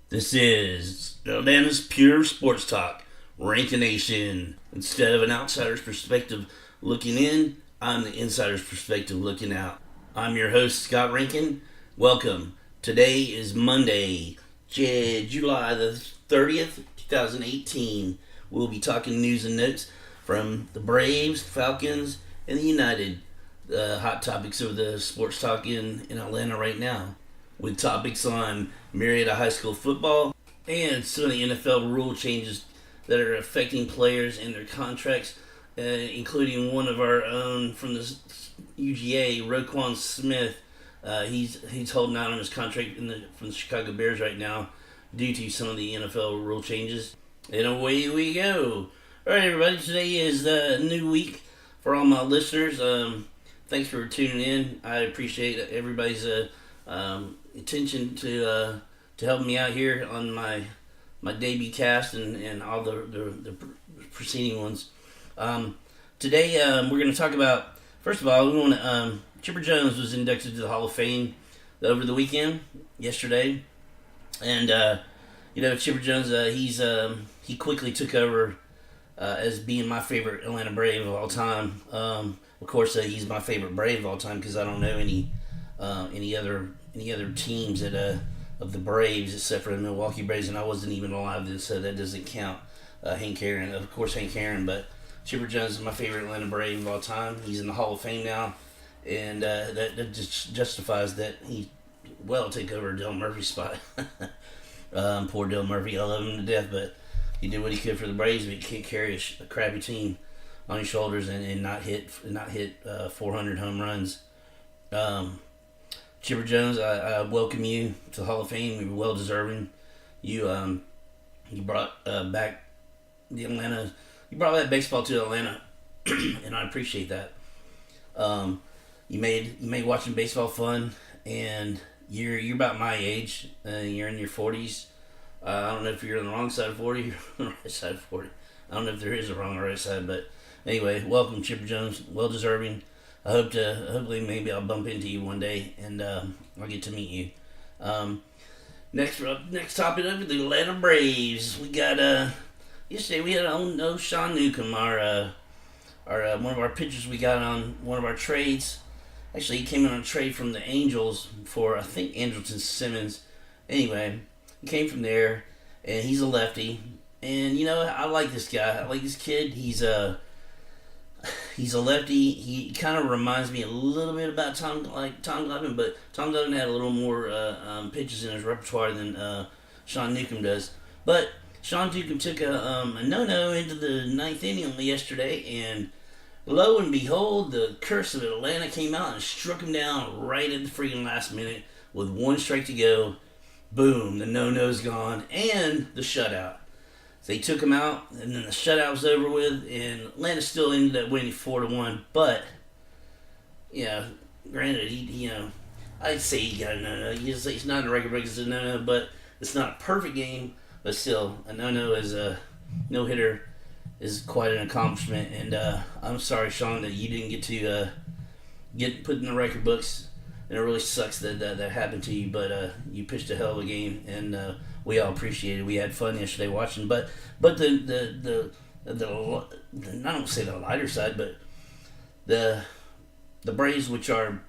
This is Atlanta's pure sports talk, Rankination. Instead of an outsider's perspective looking in, I'm the insider's perspective looking out. I'm your host, Scott Rankin. Welcome. Today is Monday, July the 30th, 2018. We'll be talking news and notes from the Braves, Falcons, and the United. The hot topics of the sports talk in Atlanta right now, with topics on Marietta High School football and some of the NFL rule changes that are affecting players and their contracts, including one of our own from the UGA, Roquan Smith. He's holding out on his contract from the Chicago Bears right now due to some of the NFL rule changes. And away we go. All right, everybody. Today is a new week for all my listeners. Thanks for tuning in. I appreciate everybody's attention to helping me out here on my debut cast and all the preceding ones. Today we're going to talk about, first of all, we want to Chipper Jones was inducted to the Hall of Fame over the weekend, yesterday, and Chipper Jones he quickly took over as being my favorite Atlanta Brave of all time. Of course, he's my favorite Brave of all time because I don't know any other teams that of the Braves except for the Milwaukee Braves, and I wasn't even alive then, so that doesn't count. Hank Aaron, of course, Hank Aaron, but Chipper Jones is my favorite Atlanta Brave of all time. He's in the Hall of Fame now, and that just justifies that he take over Dale Murphy's spot. Poor Dale Murphy, I love him to death, but he did what he could for the Braves, but he can't carry a crappy team on his shoulders and not hit 400 home runs. Chipper Jones, I welcome you to the Hall of Fame. You're well deserving. You brought back the Atlanta. You brought back baseball to Atlanta, and I appreciate that. You made watching baseball fun, and you're about my age. You're in your 40s. I don't know if you're on the wrong side of 40 or on the right side of 40. I don't know if there is a wrong or right side, but anyway, welcome, Chipper Jones. Well deserving. Hopefully maybe I'll bump into you one day and I'll get to meet you. Next topic up, the Atlanta Braves. We got yesterday we had Sean Newcomb, our one of our pitchers we got on one of our trades. Actually, he came in on a trade from the Angels for I think Andrelton Simmons. Anyway, he came from there, and he's a lefty. And I like this guy. I like this kid. He's a lefty. He kind of reminds me a little bit about Tom Glavine, but Tom Glavine had a little more pitches in his repertoire than Sean Newcomb does. But Sean Newcomb took a no-no into the ninth inning yesterday, and lo and behold, the curse of Atlanta came out and struck him down right at the freaking last minute with one strike to go. Boom, the no-no's gone, and the shutout. They took him out, and then the shutout was over with, and Atlanta still ended up winning 4-1. But, granted, I'd say he got a no-no. He's not in the record book as a no-no, but it's not a perfect game. But still, a no-no is a no-hitter is quite an accomplishment. And I'm sorry, Sean, that you didn't get to get put in the record books. And it really sucks that happened to you. But you pitched a hell of a game, and we all appreciate it. We had fun yesterday watching, but the I don't say the lighter side, but the Braves, which are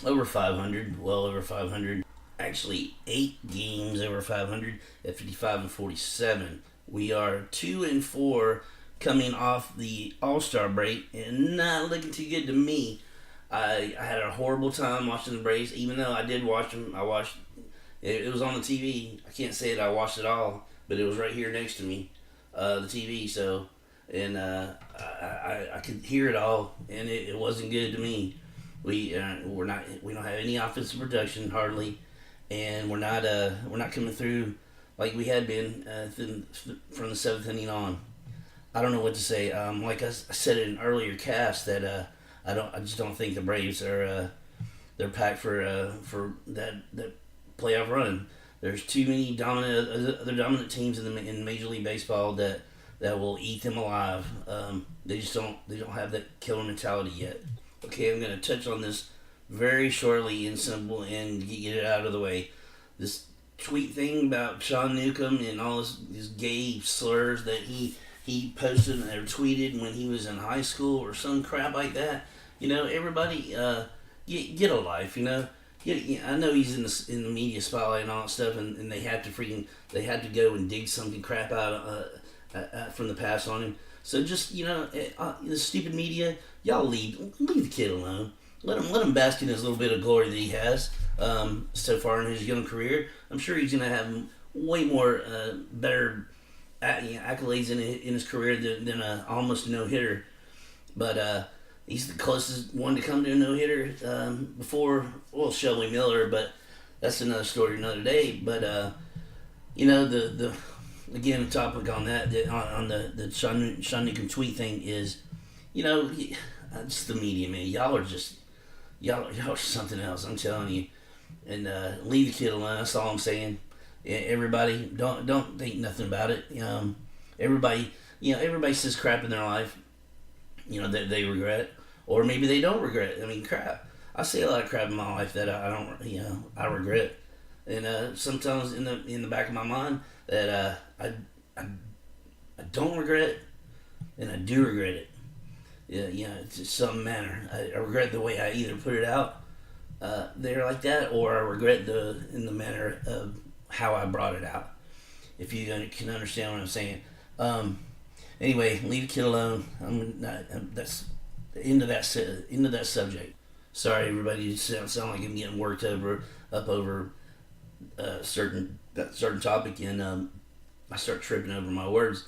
over 500, well over 500, actually 8 games over 500 at 55-47. We are 2-4 coming off the All-Star break, and not looking too good to me. I had a horrible time watching the Braves, even though I did watch them. I watched. It was on the TV. I can't say that I watched it all, but it was right here next to me, the TV. So, and I could hear it all, and it wasn't good to me. We don't have any offensive production hardly, and we're not coming through like we had been from the 7th inning on. I don't know what to say. Like I said in an earlier cast that I just don't think the Braves are they're packed for that playoff run. There's too many other dominant teams in Major League Baseball that will eat them alive. They don't have that killer mentality yet. Okay, I'm going to touch on this very shortly and simple and get it out of the way. This tweet thing about Sean Newcomb and all his gay slurs that he posted or tweeted when he was in high school or some crap like that. Everybody get a life. I know he's in the media spotlight and all that stuff, and they had to go and dig something crap out from the past on him. So just the stupid media, y'all leave the kid alone. Let him bask in his little bit of glory that he has so far in his young career. I'm sure he's gonna have way more better accolades in his career than a almost no hitter. But he's the closest one to come to a no hitter before Shelby Miller. But that's another story another day. But the again, the topic on that on the Sean Newcomb tweet thing is, it's the media, man. Y'all are something else. I'm telling you. And leave the kid alone. That's all I'm saying. Everybody, don't think nothing about it. Everybody says crap in their life. That they regret, or maybe they don't regret. I mean, crap. I say a lot of crap in my life that I don't. I regret. And sometimes in the back of my mind that I don't regret, and I do regret it. It's just some manner. I regret the way I either put it out there like that, or I regret in the manner of how I brought it out. If you can understand what I'm saying. Anyway, leave the kid alone. That's into that subject. Sorry, everybody. You sound like I'm getting worked up over certain topic, and I start tripping over my words,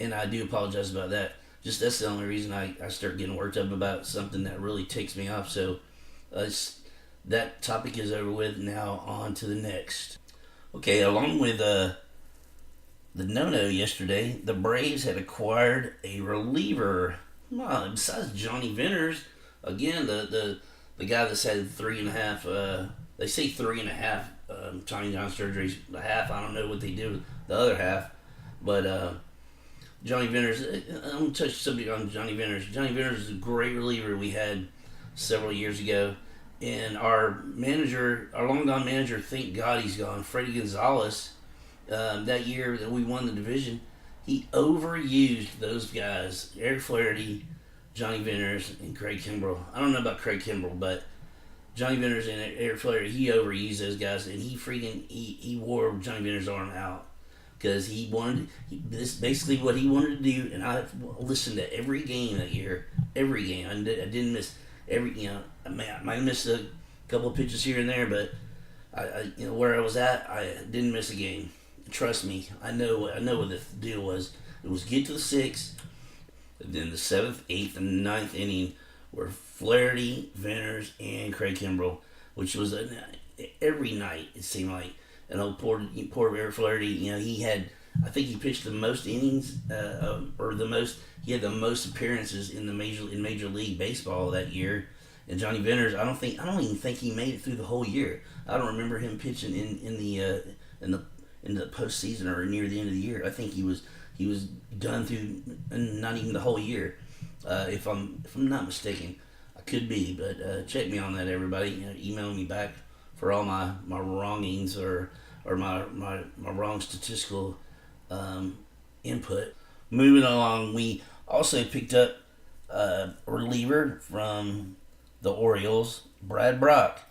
and I do apologize about that. Just that's the only reason I start getting worked up about something that really takes me off. So that topic is over with. Now on to the next. Okay, along with the no-no yesterday, the Braves had acquired a reliever. Besides Johnny Venters, again the guy that's had 3.5. They say 3.5 Tommy John surgeries. The half, I don't know what they do the other half, but Johnny Venters. I'm gonna touch the subject on Johnny Venters. Johnny Venters is a great reliever we had several years ago. And our long gone manager, thank God he's gone, Freddie Gonzalez, that year that we won the division, he overused those guys, Eric Flaherty, Johnny Venters, and Craig Kimbrell. I don't know about Craig Kimbrell, but Johnny Venters and Eric Flaherty, he overused those guys, and he wore Johnny Venters' arm out because this basically what he wanted to do. And I listened to every game that year, every game. I didn't miss every. I might have missed a couple of pitches here and there, but I where I was at, I didn't miss a game. Trust me, I know what the deal was. It was get to the 6th, and then the 7th, 8th, and 9th inning were Flaherty, Venters, and Craig Kimbrell, which was every night it seemed like. And poor Eric Flaherty, he had, I think he pitched the most innings, he had the most appearances in Major League Baseball that year. And Johnny Venters, I don't even think he made it through the whole year. I don't remember him pitching in the postseason or near the end of the year. I think he was done through not even the whole year, if I'm not mistaken. I could be, but check me on that, everybody. Email me back for all my wrongings or my wrong statistical input. Moving along, we also picked up a reliever from the Orioles, Brad Brock,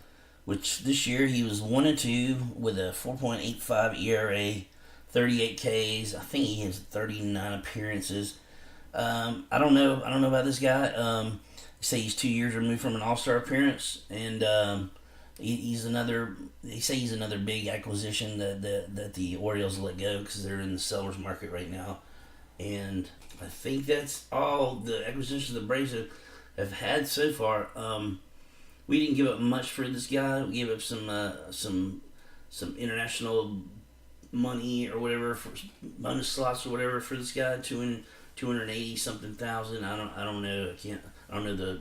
which this year he was 1-2 with a 4.85 ERA, 38 Ks. I think he has 39 appearances. I don't know about this guy. They say he's 2 years removed from an All-Star appearance, and he's another. They say he's another big acquisition that the Orioles let go because they're in the sellers market right now. And I think that's all the acquisitions the Braves have had so far. We didn't give up much for this guy. We gave up some international money or whatever for bonus slots or whatever for this guy. 280 something thousand. I don't know. I don't know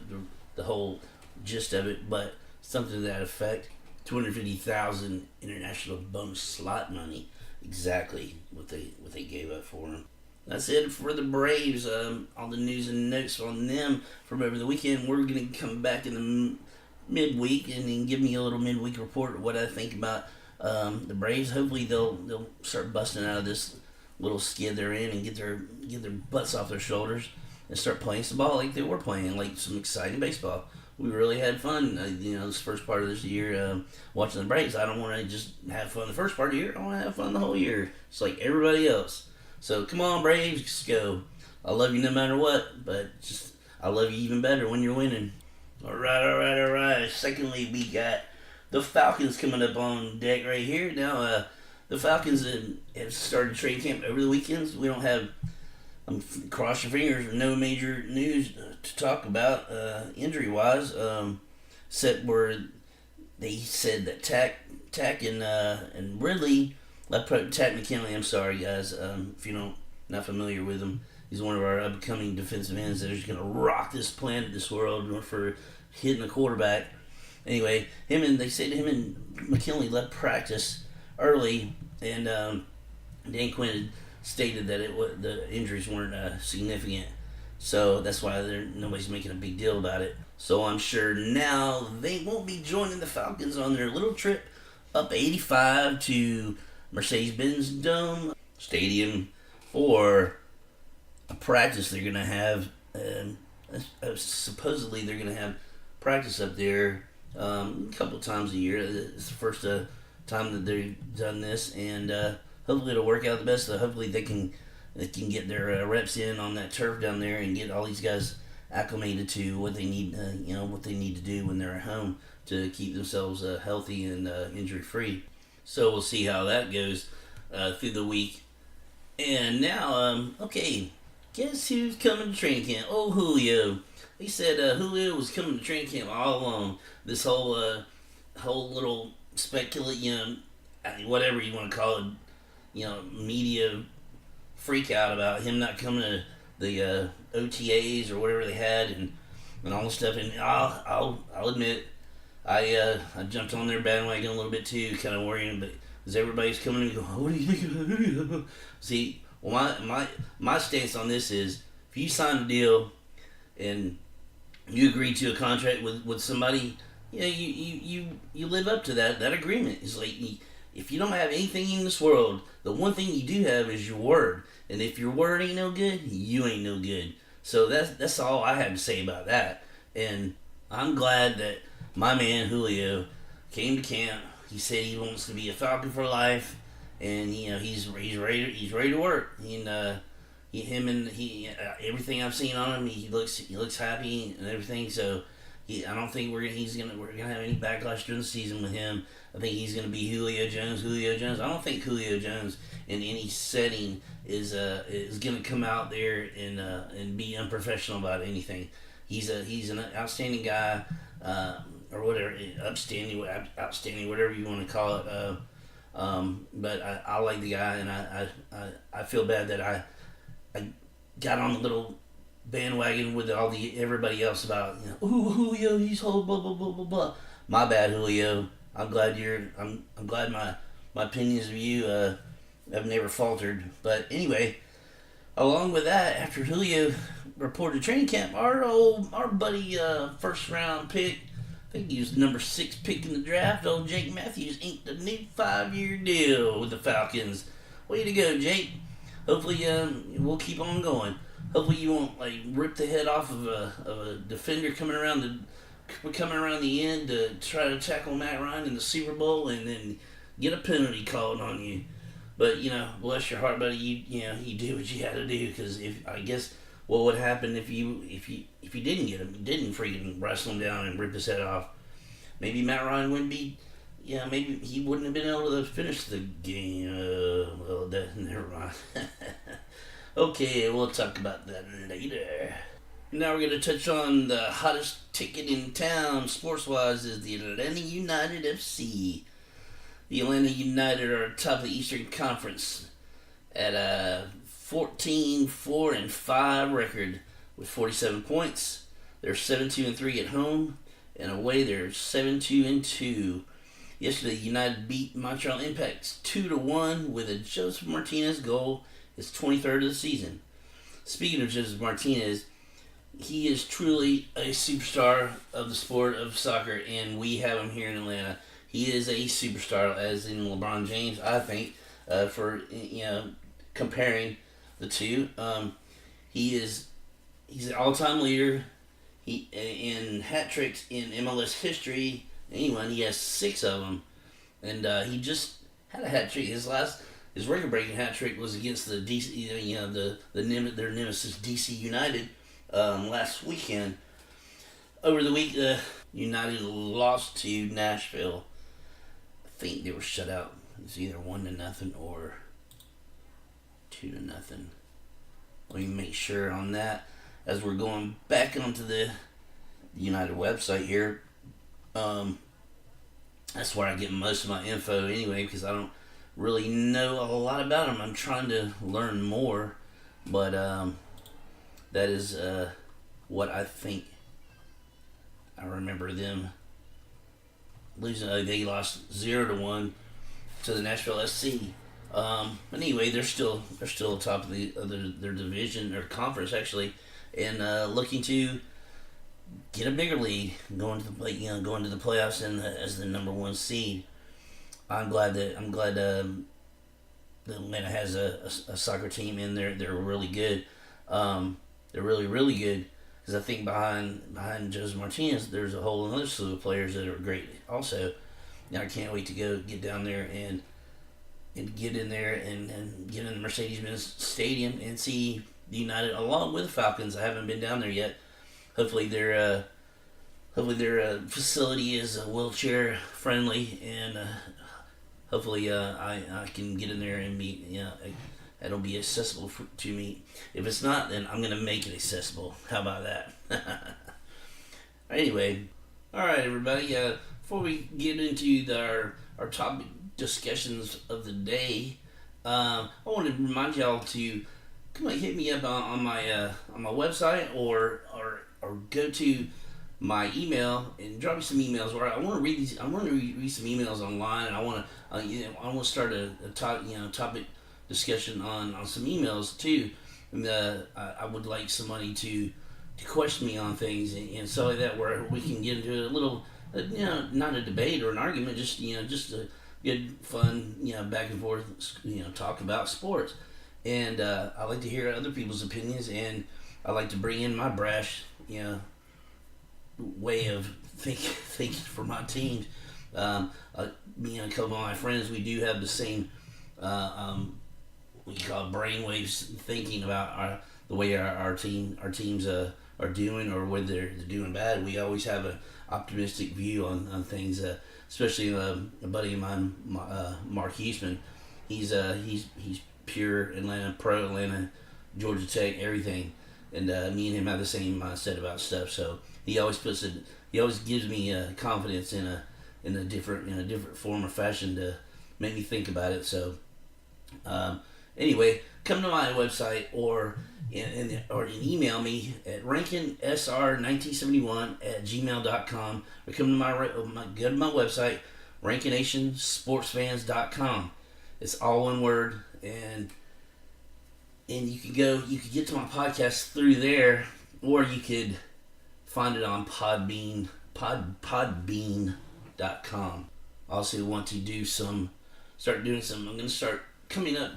the whole gist of it, but something to that effect. 250,000 international bonus slot money. Exactly what they gave up for him. That's it for the Braves. All the news and notes on them from over the weekend. We're going to come back in the midweek and then give me a little midweek report of what I think about The Braves, hopefully they'll start busting out of this little skid they're in and get their butts off their shoulders and start playing some ball like they were playing, like some exciting baseball. We really had fun, this first part of this year watching the Braves. I don't want to just have fun the first part of the year. I want to have fun the whole year, just like everybody else. So come on, Braves, just go. I love you no matter what, but just I love you even better when you're winning. All right. Secondly, we got the Falcons coming up on deck right here. Now, the Falcons have started training camp over the weekends. We don't have, cross your fingers, no major news to talk about injury-wise, except where they said that Tack and Ridley, Tack McKinley, I'm sorry, guys, if you're not familiar with him, he's one of our upcoming defensive ends that is going to rock this planet, this world, for hitting the quarterback. Anyway, they said him and McKinley left practice early, and Dan Quinn stated that the injuries weren't significant, so that's why nobody's making a big deal about it. So I'm sure now they won't be joining the Falcons on their little trip up 85 to Mercedes-Benz Dome Stadium for a practice they're going to have. Supposedly they're going to have practice up there a couple times a year. It's the first time that they've done this, and hopefully it'll work out the best. Hopefully they can get their reps in on that turf down there and get all these guys acclimated to what they need, what they need to do when they're at home to keep themselves healthy and injury free. So we'll see how that goes through the week. And now, guess who's coming to training camp? Oh, Julio. He said Julio was coming to training camp all along. This whole little whatever you want to call it, media freak out about him not coming to the OTAs or whatever they had and all the stuff. And I'll admit, I jumped on their bandwagon a little bit too, kind of worrying, but as everybody's coming and going, what do you think of Julio? See, well, my stance on this is, if you sign a deal and you agree to a contract with somebody, you live up to that agreement. It's like, if you don't have anything in this world, the one thing you do have is your word. And if your word ain't no good, you ain't no good. So that's all I have to say about that. And I'm glad that my man Julio came to camp. He said he wants to be a Falcon for life, and he's ready to work. Everything I've seen on him, he looks happy and everything. So I don't think we're gonna have any backlash during the season with him. I think he's gonna be Julio Jones. I don't think Julio Jones in any setting is gonna come out there and be unprofessional about anything. He's an outstanding guy, or whatever, outstanding, whatever you want to call it. But I like the guy, and I feel bad that I got on the little bandwagon with everybody else about, Julio, he's whole blah blah blah blah blah. My bad, Julio. I'm glad my opinions of you have never faltered. But anyway, along with that, after Julio reported training camp, our buddy first round pick, I think he was number 6 pick in the draft, old Jake Matthews, inked a new 5-year deal with the Falcons. Way to go, Jake. Hopefully we'll keep on going. Hopefully you won't rip the head off of a defender coming around the end to try to tackle Matt Ryan in the Super Bowl and then get a penalty called on you. But bless your heart, buddy. You did what you had to do, because I guess what would happen if you didn't get him, didn't freaking wrestle him down and rip his head off? Maybe Matt Ryan wouldn't be. Maybe he wouldn't have been able to finish the game. Never mind. Okay, we'll talk about that later. Now we're going to touch on the hottest ticket in town, sports-wise, is the Atlanta United FC. The Atlanta United are top of the Eastern Conference at a 14-4-5 record with 47 points. They're 7-2-3 at home, and away they're 7-2-2. Yesterday, United beat Montreal Impact 2-1 with a Joseph Martinez goal, his 23rd of the season. Speaking of Joseph Martinez, he is truly a superstar of the sport of soccer, and we have him here in Atlanta. he is a superstar, as in LeBron James, I think, for, comparing the two. He's an all-time leader. He in hat tricks in MLS history. Anyone, he has 6 of them, and he just had a hat trick. His record-breaking hat trick was against the DC, their nemesis DC United last weekend. Over the week, United lost to Nashville. I think they were shut out. It's either 1-0 or 2-0. Let me make sure on that as we're going back onto the United website here. That's where I get most of my info anyway, because I don't really know a lot about them. I'm trying to learn more, but that is what I think. I remember them losing. They lost 0-1 to the Nashville SC. But anyway, they're still top of their division or conference actually, and looking to get a bigger lead, going to the playoffs and as the number 1 seed. I'm glad that Atlanta has a soccer team in there. They're really good. They're really good. Because I think behind Jose Martinez, there's a whole other slew of players that are great also. Now I can't wait to go get down there and get in there and get in the Mercedes-Benz Stadium and see the United along with the Falcons. I haven't been down there yet. Hopefully their facility is wheelchair friendly, and hopefully I can get in there and meet. It'll be accessible to me. If it's not, then I'm gonna make it accessible. How about that? Anyway, all right, everybody. Before we get into our topic discussions of the day, I want to remind y'all to come on, hit me up on my website or go to my email and drop me some emails. Where I want to read these. I want to read some emails online, and I want to start a topic discussion on some emails too. And I would like somebody to question me on things and so like that, where we can get into a little, not a debate or an argument, just a good fun, back and forth, talk about sports. And I like to hear other people's opinions, and I like to bring in my brash, way of thinking for my teams. Me and a couple of my friends, we do have the same, what you call brainwaves thinking about the way our teams are doing, or whether they're doing bad. We always have an optimistic view on things, especially a buddy of mine, Mark Huseman. He's pure Atlanta, pro Atlanta, Georgia Tech, everything, and me and him have the same mindset about stuff. So he always gives me confidence in a different form or fashion to make me think about it. So anyway, come to my website or email me at rankinsr1971@gmail.com, or come to go to my website, rankinationsportsfans.com. It's all one word, and you can get to my podcast through there, or you could find it on podbean.com. I also want to start doing some. I'm going to start coming up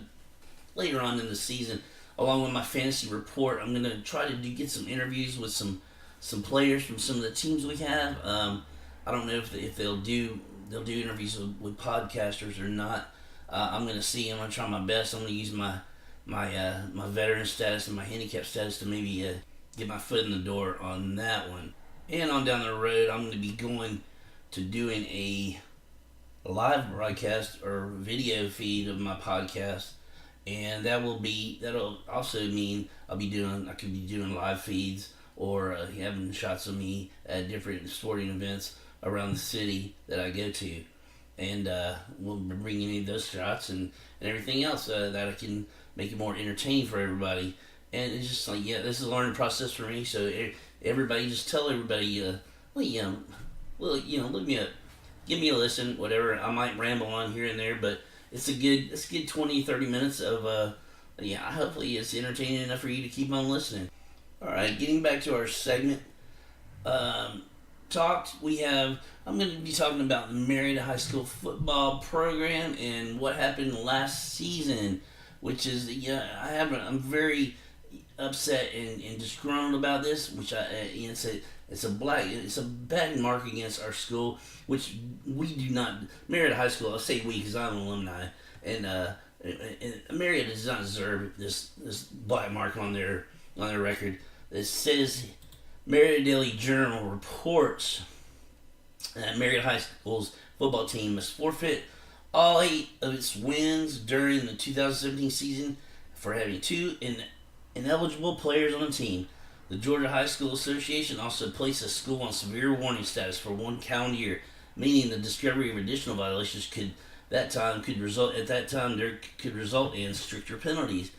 later on in the season, along with my fantasy report. I'm going to try to get some interviews with some players from some of the teams we have. I don't know if they'll do interviews with podcasters or not. I'm going to see. I'm going to try my best. I'm going to use my veteran status and my handicap status to maybe get my foot in the door on that one. And on down the road, I'm going to be going to doing a live broadcast or video feed of my podcast, and that'll also mean I could be doing live feeds or having shots of me at different sporting events around the city that I go to, and we'll be bringing any of those shots and everything else that I can make it more entertaining for everybody. And it's just like, this is a learning process for me. So everybody, just tell everybody, look me up, give me a listen, whatever. I might ramble on here and there, but it's a good 20-30 minutes of hopefully it's entertaining enough for you to keep on listening. All right, getting back to our segment. talked, I'm going to be talking about the Marietta High School football program and what happened last season, which is, I'm very upset and disgruntled about this, which it's a bad mark against our school, which we do not. Marietta High School, I say we because I'm an alumni, and Marietta does not deserve this black mark on their record. It says Marietta Daily Journal reports that Marietta High School's football team must forfeit all 8 of its wins during the 2017 season for having 2 ineligible players on the team. The Georgia High School Association also placed the school on severe warning status for 1 calendar year, meaning the discovery of additional violations could result in stricter penalties.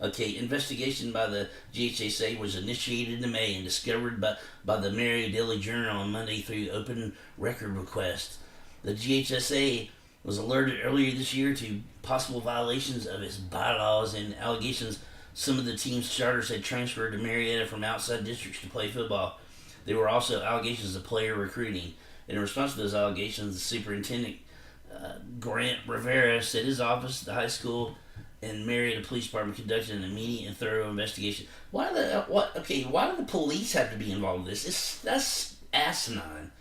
Okay, investigation by the GHSA was initiated in May and discovered by the Marietta Daily Journal on Monday through open record request. The GHSA was alerted earlier this year to possible violations of its bylaws and allegations some of the team's starters had transferred to Marietta from outside districts to play football. There were also allegations of player recruiting. In response to those allegations, the superintendent, Grant Rivera, said his office, the high school, and Marietta Police Department conducted an immediate and thorough investigation. Why do the police have to be involved in this? That's asinine.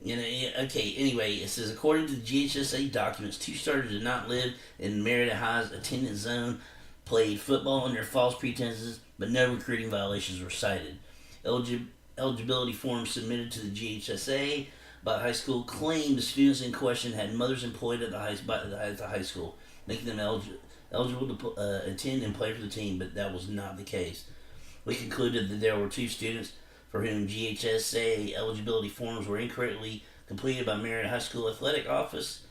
Anyway, it says, according to the GHSA documents, 2 starters did not live in Marietta High's attendance zone, played football under false pretenses, but no recruiting violations were cited. Eligibility forms submitted to the GHSA by the high school claimed the students in question had mothers employed at the high school, making them eligible to attend and play for the team, but that was not the case. We concluded that there were 2 students for whom GHSA eligibility forms were incorrectly completed by Marietta High School Athletic Office,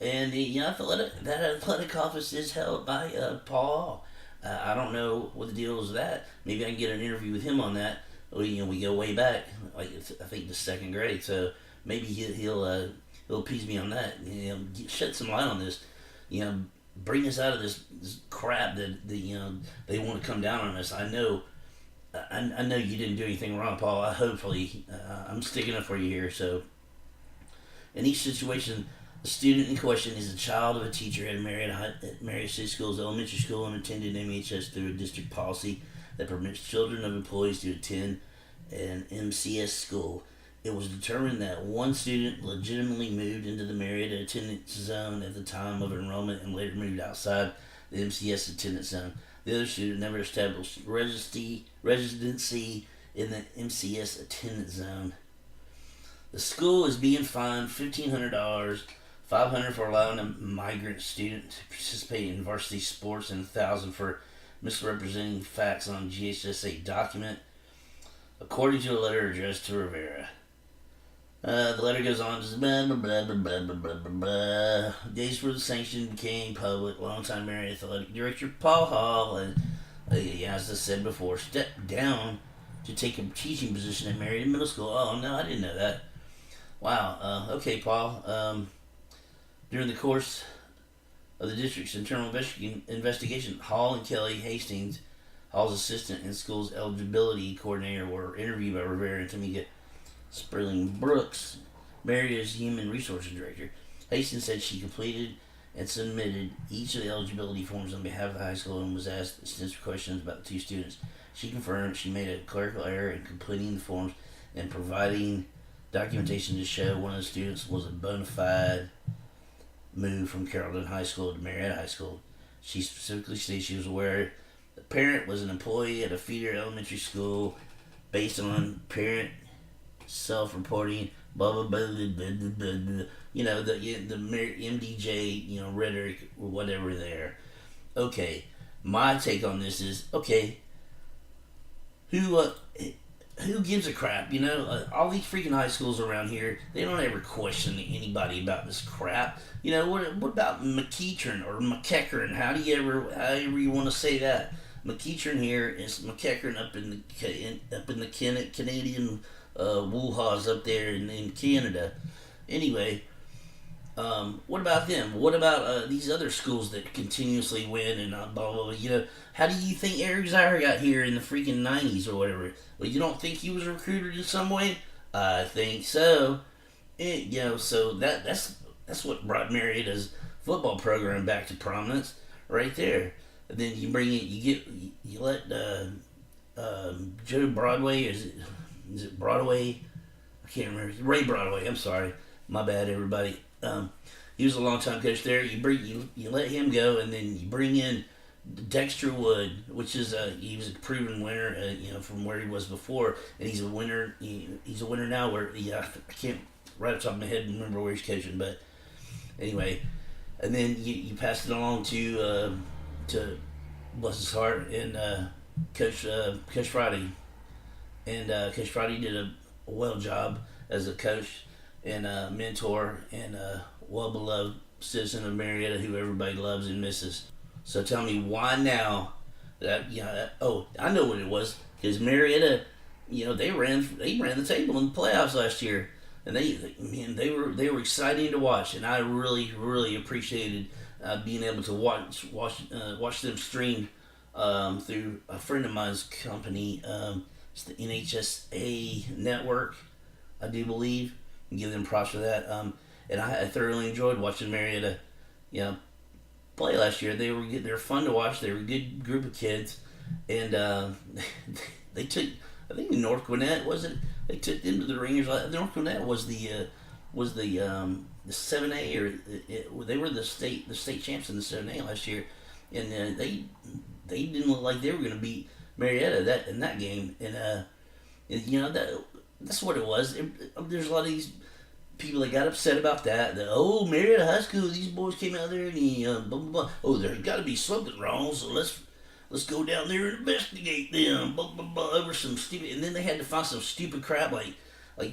and that athletic office is held by Paul. I don't know what the deal is with that. Maybe I can get an interview with him on that. We go way back, like I think the 2nd grade. So maybe he'll appease me on that. Shed some light on this. Bring us out of this crap that they want to come down on us. I know you didn't do anything wrong, Paul. Hopefully, I'm sticking up for you here. So, in each situation, the student in question is a child of a teacher at Marietta City Schools Elementary School and attended MHS through a district policy that permits children of employees to attend an MCS school. It was determined that 1 student legitimately moved into the Marietta attendance zone at the time of enrollment and later moved outside the MCS attendance zone. The other student never established residency in the MCS attendance zone. The school is being fined $1,500, $500 for allowing a migrant student to participate in varsity sports, and $1,000 for misrepresenting facts on GHSA document, according to a letter addressed to Rivera. The letter goes on to say, blah, blah, blah, blah, blah, blah, blah, blah. Days before the sanction became public, longtime Marietta Athletic Director Paul Hall, and as I said before, stepped down to take a teaching position at Marietta Middle School. Oh, no, I didn't know that. Wow. Okay, Paul. During the course of the district's internal investigation, Hall and Kelly Hastings, Hall's assistant and school's eligibility coordinator, were interviewed by Rivera and Tamika Sperling Brooks, Marietta's human resources director. Hastings said she completed and submitted each of the eligibility forms on behalf of the high school and was asked extensive questions about the 2 students. She confirmed she made a clerical error in completing the forms and providing documentation to show one of the students was a bona fide move from Carrollton High School to Marietta High School. She specifically stated she was aware the parent was an employee at a feeder elementary school based on parent self-reporting, blah blah blah blah blah blah, blah. The MDJ rhetoric or whatever there. Okay, my take on this is, okay, who gives a crap? All these freaking high schools around here, they don't ever question anybody about this crap. What about McEachern or McEachern? However you want to say that. McEachern here is McEachern up in the Canadian Woolhaws up there in Canada. Anyway, what about them? What about these other schools that continuously win and blah blah blah? How do you think Eric Zaire got here in the freaking 90s or whatever? Well, you don't think he was recruited in some way? I think so. So that's what brought Marietta's football program back to prominence, right there. And then you let Joe Broadway, is it Broadway? I can't remember. Ray Broadway. I'm sorry, my bad, everybody. He was a longtime coach there. You let him go, and then you bring in Dexter Wood, which is he was a proven winner, from where he was before, and he's a winner. He's a winner now. I can't right off the top of my head remember where he's coaching, but anyway, and then you pass it along to bless his heart and Coach Friday, and Coach Friday did a well job as a coach and mentor and well beloved citizen of Marietta who everybody loves and misses. So tell me why now I know what it was, because Marietta, they ran the table in the playoffs last year, and they were exciting to watch, and I really appreciated being able to watch them stream through a friend of mine's company. It's the NHSA network, I do believe, and give them props for that. And I thoroughly enjoyed watching Marietta, play last year. They were fun to watch. They were a good group of kids, and they took, I think, North Gwinnett, was it? They took them to the ringers. North Gwinnett was the 7A, or they were the state champs in the 7A last year, and they didn't look like they were going to beat Marietta in that game, and that's what it was. There's a lot of these people that got upset about that. Marietta High School, these boys came out there and blah blah blah. Oh, there's got to be something wrong, so let's go down there and investigate them. Blah blah blah over some stupid, and then they had to find some stupid crap like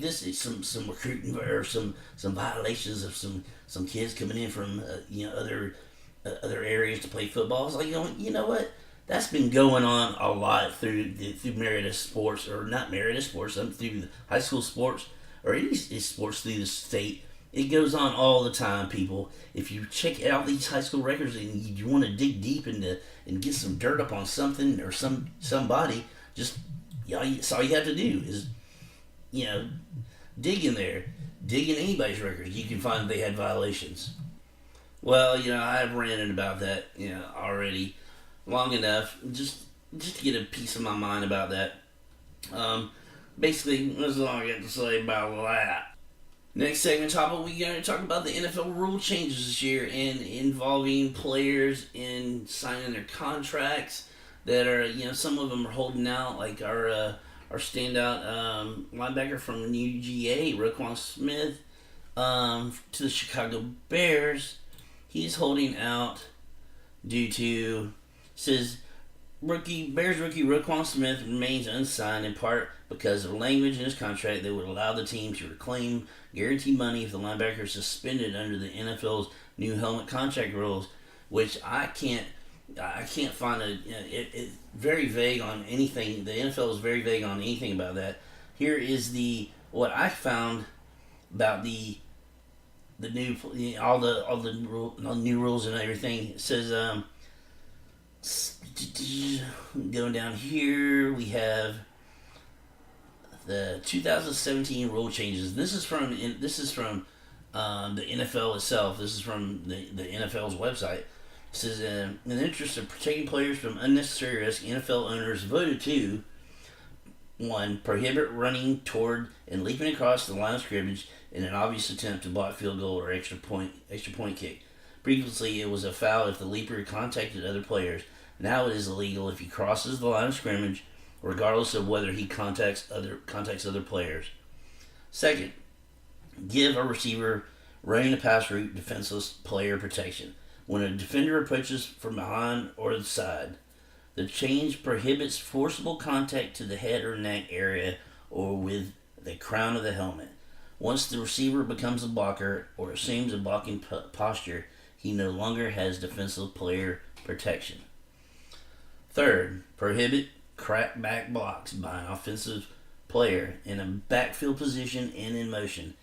this is some recruiting or some violations of some kids coming in from other areas to play football. It's like, you know what? That's been going on a lot through Marietta sports, or not Marietta sports, through the high school sports, or any sports through the state. It goes on all the time, people. If you check out these high school records and you want to dig deep into and get some dirt up on something or somebody, that's all you have to do is, dig in there. Dig in anybody's records. You can find they had violations. Well, I've ranted about that, already long enough, just to get a piece of my mind about that. Basically, that's all I got to say about that. Next segment topic, we're going to talk about the NFL rule changes this year and involving players in signing their contracts that are, some of them are holding out, like our standout linebacker from the UGA, Roquan Smith, to the Chicago Bears. He's holding out due to, says, Bears rookie Roquan Smith remains unsigned in part because of language in his contract that would allow the team to reclaim guaranteed money if the linebacker is suspended under the NFL's new helmet contract rules, which I can't find it's very vague on anything. The NFL is very vague on anything about that. Here is what I found about the new all the new rules and everything. It says going down here, we have the 2017 rule changes. This is from the NFL itself. This is from the NFL's website. It says, in the interest of protecting players from unnecessary risk, NFL owners voted to 1. Prohibit running toward and leaping across the line of scrimmage in an obvious attempt to block field goal or extra point kick. Previously, it was a foul if the leaper contacted other players. Now it is illegal if he crosses the line of scrimmage, regardless of whether he contacts other players. 2. Give a receiver running a pass route defenseless player protection when a defender approaches from behind or the side. The change prohibits forcible contact to the head or neck area or with the crown of the helmet. Once the receiver becomes a blocker or assumes a blocking posture, he no longer has defensive player protection. 3. Prohibit crackback blocks by an offensive player in a backfield position and in motion,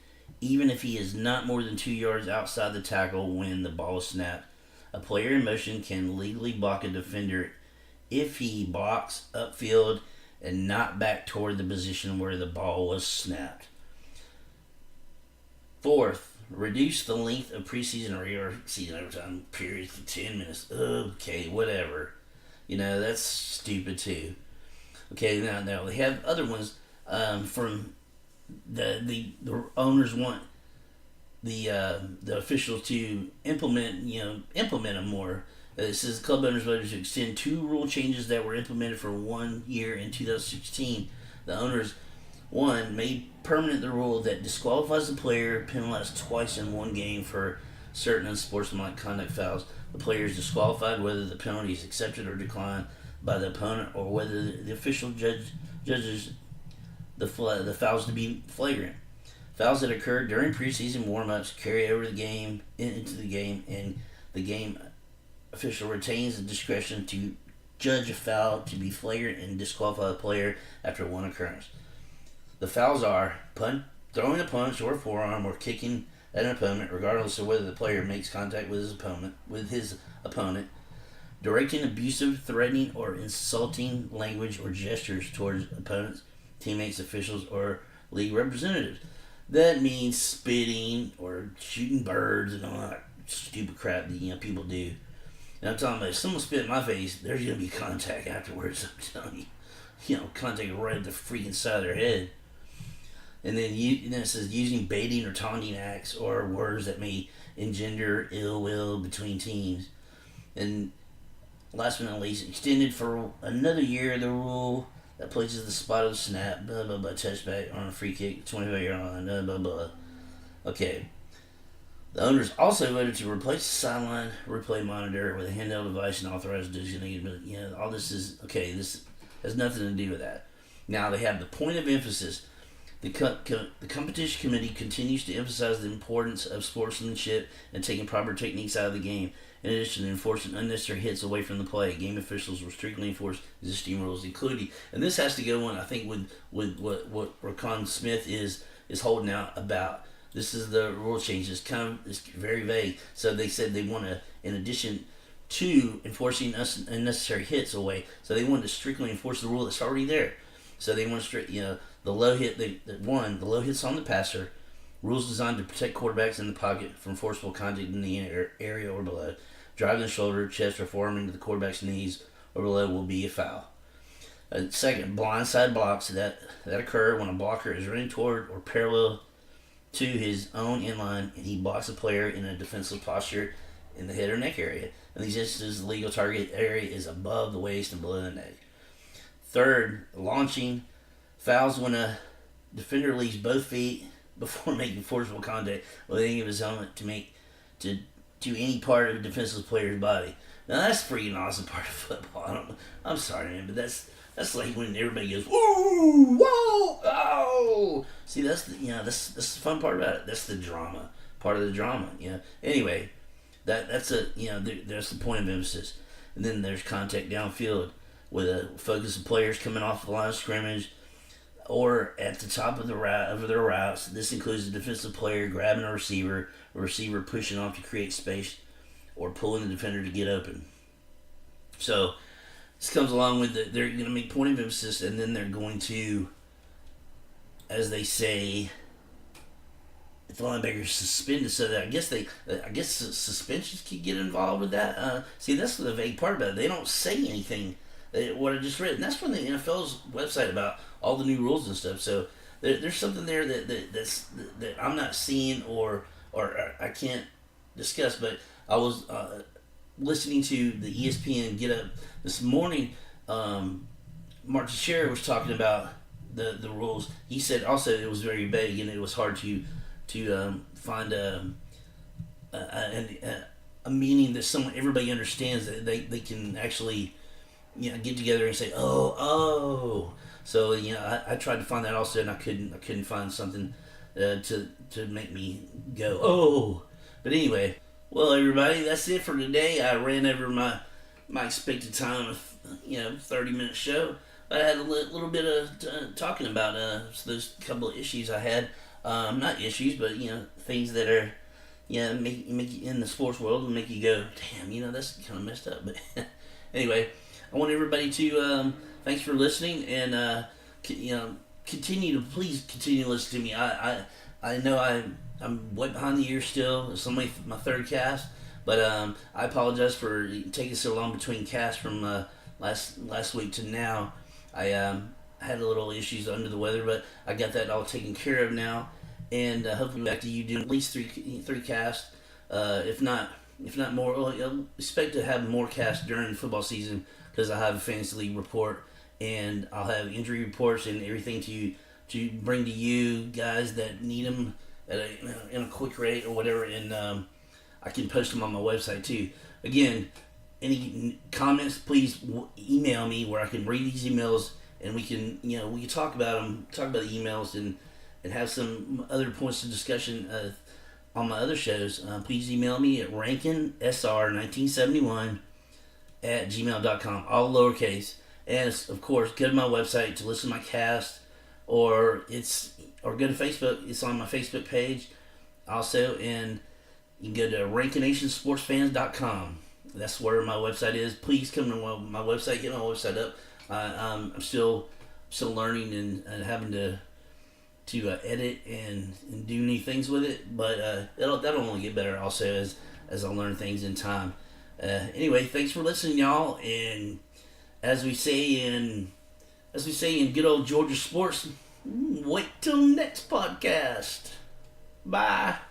even if he is not more than 2 yards outside the tackle when the ball is snapped. A player in motion can legally block a defender if he blocks upfield and not back toward the position where the ball was snapped. Fourth, reduce the length of preseason or regular season overtime periods to 10 minutes. Okay, whatever. That's stupid too. Okay, now they have other ones from the owners want the officials to implement them more. It says club owners voted to extend two rule changes that were implemented for 1 year in 2016. The owners, one, made permanent the rule that disqualifies the player penalized twice in one game for certain unsportsmanlike conduct fouls. The player is disqualified whether the penalty is accepted or declined by the opponent or whether the official judges the fouls to be flagrant. Fouls that occur during preseason warm-ups carry over the game into the game, and the game official retains the discretion to judge a foul to be flagrant and disqualify the player after one occurrence. The fouls are throwing a punch or forearm or kicking at an opponent, regardless of whether the player makes contact with his opponent, directing abusive, threatening, or insulting language or gestures towards opponents, teammates, officials, or league representatives. That means spitting or shooting birds and all that stupid crap that people do. And I'm talking about if someone spit in my face, there's gonna be contact afterwards. I'm telling you, contact right at the freaking side of their head. And then it says using baiting or taunting acts or words that may engender ill will between teams. And last but not least, extended for another year the rule that places the spot of the snap, blah, blah, blah, touchback on a free kick, 25-yard line, blah, blah, blah. Okay. The owners also voted to replace the sideline replay monitor with a handheld device and authorized designated. All this is, okay, this has nothing to do with that. Now they have the point of emphasis. The competition committee continues to emphasize the importance of sportsmanship and taking proper techniques out of the game. In addition to enforcing unnecessary hits away from the play, game officials will strictly enforce existing rules, including, and this has to go on, I think, with what Rakon Smith is holding out about. This is the rule change. It's very vague. So they said they want to, in addition to enforcing unnecessary hits away, so they want to strictly enforce the rule that's already there. So they want to the low hit. The low hits on the passer. Rules designed to protect quarterbacks in the pocket from forceful contact in the area or below. Driving the shoulder, chest, or forearm into the quarterback's knees or below will be a foul. Second, blindside blocks that occur when a blocker is running toward or parallel to his own inline and he blocks a player in a defensive posture in the head or neck area. In these instances, the legal target area is above the waist and below the neck. Third, launching fouls when a defender leaves both feet before making forceful contact with any of his helmet to any part of a defensive player's body. Now that's a freaking awesome part of football. I'm sorry, man, but that's like when everybody goes, woo, whoa, oh. See, that's that's the fun part about it. That's the drama, part of the drama. Anyway, that's that's the point of emphasis. And then there's contact downfield with a focus of players coming off the line of scrimmage or at the top of their routes. This includes a defensive player grabbing a receiver pushing off to create space, or pulling the defender to get open. So this comes along with they're going to make point of emphasis, and then they're going to, as they say, if the linebacker is suspended, so that I guess suspensions can get involved with that. See, that's the vague part about it. They don't say anything. What I just read, and that's from the NFL's website about all the new rules and stuff. So there's something there that I'm not seeing or I can't discuss. But I was listening to the ESPN Get Up this morning. Mark Teixeira was talking about the rules. He said also it was very vague and it was hard to find a meaning that everybody understands, that they can actually get together and say oh. So I tried to find that also, and I couldn't find something to make me go oh. But anyway, well, everybody, that's it for today. I ran over my expected time of 30-minute show. I had a little bit of talking about those couple of issues I had. Not issues, but things that are make in the sports world and make you go, damn, that's kind of messed up. But anyway, I want everybody to thanks for listening, and please continue to listen to me. I know I'm way behind the year still. It's only my third cast, but I apologize for taking so long between casts from last week to now. I had a little issues under the weather, but I got that all taken care of now, and hopefully back to you doing at least three casts, if not more. Well, I expect to have more casts during football season because I have a fantasy league report and I'll have injury reports and everything to bring to you guys that need them in a quick rate or whatever, and I can post them on my website too. Again, any comments, please email me where I can read these emails and we can talk about them, talk about the emails, and have some other points of discussion on my other shows. Please email me at rankinsr1971 at gmail.com, all lowercase. And of course, go to my website to listen to my cast, or go to Facebook. It's on my Facebook page also, and you can go to rankinationsportsfans.com. That's where my website is. Please come to my website. Get my website up. I'm still learning and having to edit and do new things with it, but that'll only get better also as I learn things in time. Anyway, thanks for listening, y'all, and as we say in good old Georgia sports, wait till next podcast. Bye.